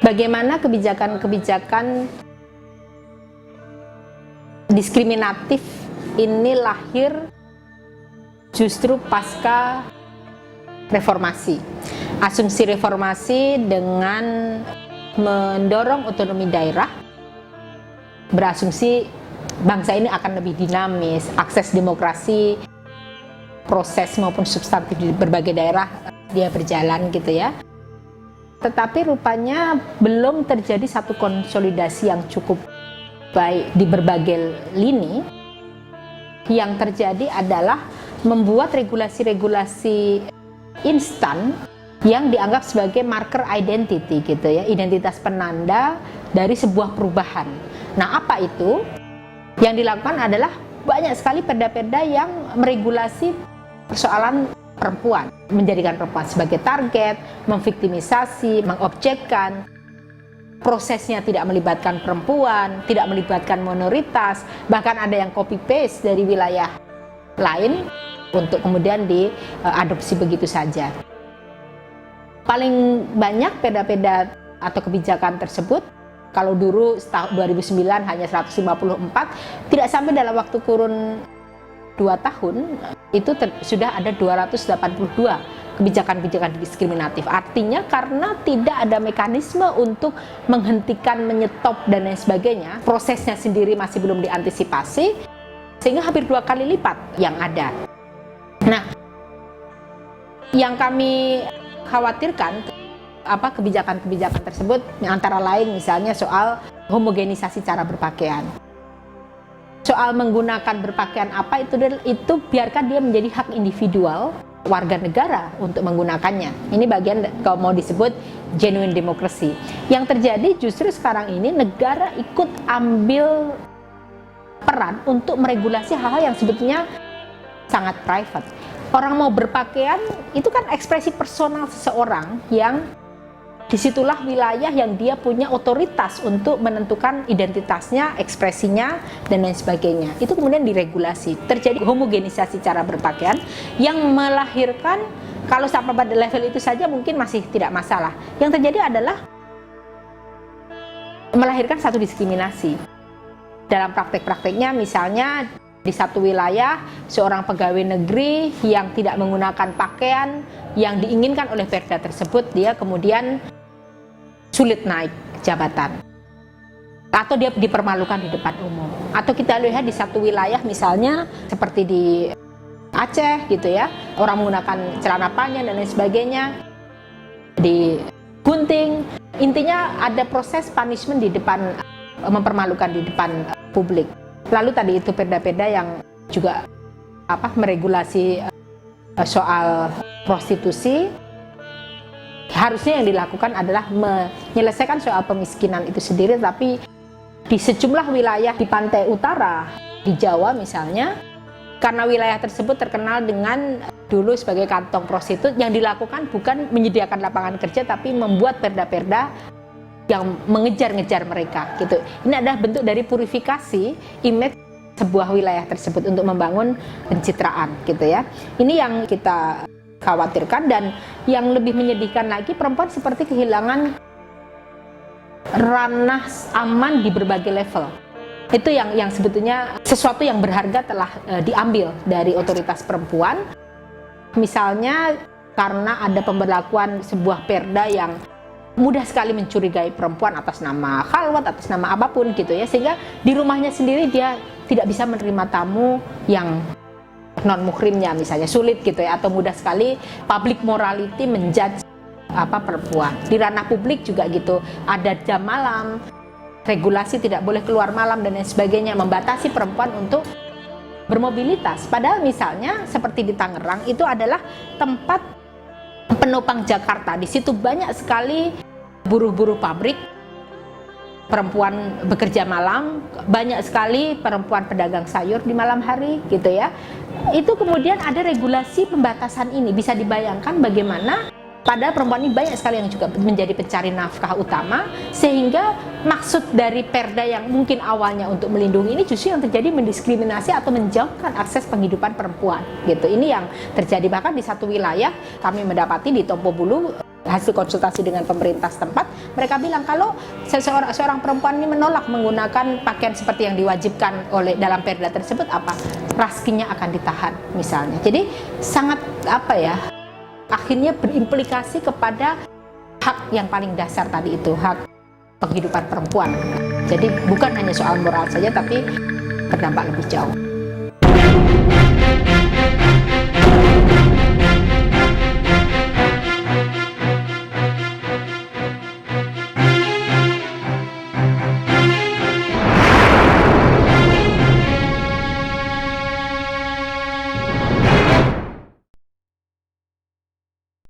bagaimana kebijakan-kebijakan diskriminatif ini lahir justru pasca reformasi. Asumsi reformasi dengan mendorong otonomi daerah, berasumsi bangsa ini akan lebih dinamis, akses demokrasi, proses maupun substantif di berbagai daerah dia berjalan gitu ya. Tetapi rupanya belum terjadi satu konsolidasi yang cukup baik di berbagai lini. Yang terjadi adalah membuat regulasi-regulasi instan yang dianggap sebagai marker identity gitu ya, identitas penanda dari sebuah perubahan. Nah, apa itu? Yang dilakukan adalah banyak sekali perda-perda yang meregulasi persoalan perempuan, menjadikan perempuan sebagai target, memviktimisasi, mengobjekkan. Prosesnya tidak melibatkan perempuan, tidak melibatkan minoritas, bahkan ada yang copy paste dari wilayah lain untuk kemudian diadopsi begitu saja. Paling banyak perda-perda atau kebijakan tersebut, kalau dulu tahun 2009 hanya 154, tidak sampai dalam waktu kurun 2 tahun itu sudah ada 282 kebijakan-kebijakan diskriminatif. Artinya karena tidak ada mekanisme untuk menghentikan, menyetop dan lain sebagainya, prosesnya sendiri masih belum diantisipasi, sehingga hampir 2 kali lipat yang ada. Nah, yang kami khawatirkan kebijakan-kebijakan tersebut antara lain misalnya soal homogenisasi cara berpakaian. Soal menggunakan berpakaian apa itu biarkan dia menjadi hak individual warga negara untuk menggunakannya. Ini bagian kalau mau disebut genuine democracy. Yang terjadi justru sekarang ini negara ikut ambil peran untuk meregulasi hal-hal yang sebetulnya sangat private. Orang mau berpakaian itu kan ekspresi personal seseorang yang disitulah wilayah yang dia punya otoritas untuk menentukan identitasnya, ekspresinya, dan lain sebagainya. Itu kemudian diregulasi. Terjadi homogenisasi cara berpakaian yang melahirkan, kalau sampai pada level itu saja mungkin masih tidak masalah. Yang terjadi adalah melahirkan satu diskriminasi. Dalam praktek-prakteknya misalnya di satu wilayah, seorang pegawai negeri yang tidak menggunakan pakaian yang diinginkan oleh perda tersebut, dia kemudian sulit naik jabatan atau dia dipermalukan di depan umum. Atau kita lihat di satu wilayah misalnya seperti di Aceh gitu ya, orang menggunakan celana panjang dan lain sebagainya, di gunting. Intinya ada proses punishment di depan, mempermalukan di depan publik. Lalu tadi itu perda-perda yang juga meregulasi soal prostitusi. Harusnya yang dilakukan adalah menyelesaikan soal pemiskinan itu sendiri, tapi di sejumlah wilayah di pantai utara, di Jawa misalnya, karena wilayah tersebut terkenal dengan dulu sebagai kantong prostitut, yang dilakukan bukan menyediakan lapangan kerja, tapi membuat perda-perda yang mengejar-ngejar mereka gitu. Ini adalah bentuk dari purifikasi image sebuah wilayah tersebut untuk membangun pencitraan gitu ya. Ini yang kita khawatirkan, dan yang lebih menyedihkan lagi, perempuan seperti kehilangan ranah aman di berbagai level. Itu yang sebetulnya sesuatu yang berharga telah diambil dari otoritas perempuan. Misalnya karena ada pemberlakuan sebuah perda yang mudah sekali mencurigai perempuan atas nama khalwat, atas nama apapun gitu ya, sehingga di rumahnya sendiri dia tidak bisa menerima tamu yang non muhrimnya misalnya, sulit gitu ya, atau mudah sekali public morality menjudge perempuan. Di ranah publik juga gitu, ada jam malam, regulasi tidak boleh keluar malam dan lain sebagainya, membatasi perempuan untuk bermobilitas. Padahal misalnya seperti di Tangerang itu adalah tempat penopang Jakarta. Di situ banyak sekali buruh-buruh pabrik, perempuan bekerja malam, banyak sekali perempuan pedagang sayur di malam hari gitu ya. Itu kemudian ada regulasi pembatasan ini. Bisa dibayangkan bagaimana padahal perempuan ini banyak sekali yang juga menjadi pencari nafkah utama, sehingga maksud dari perda yang mungkin awalnya untuk melindungi ini justru yang terjadi mendiskriminasi atau menjauhkan akses penghidupan perempuan gitu. Ini yang terjadi. Bahkan di satu wilayah kami mendapati di Tompobulu hasil konsultasi dengan pemerintah setempat, mereka bilang kalau seorang perempuan ini menolak menggunakan pakaian seperti yang diwajibkan oleh dalam perda tersebut, raskinya akan ditahan misalnya. Jadi sangat akhirnya berimplikasi kepada hak yang paling dasar tadi itu, hak penghidupan perempuan. Jadi bukan hanya soal moral saja, tapi berdampak lebih jauh.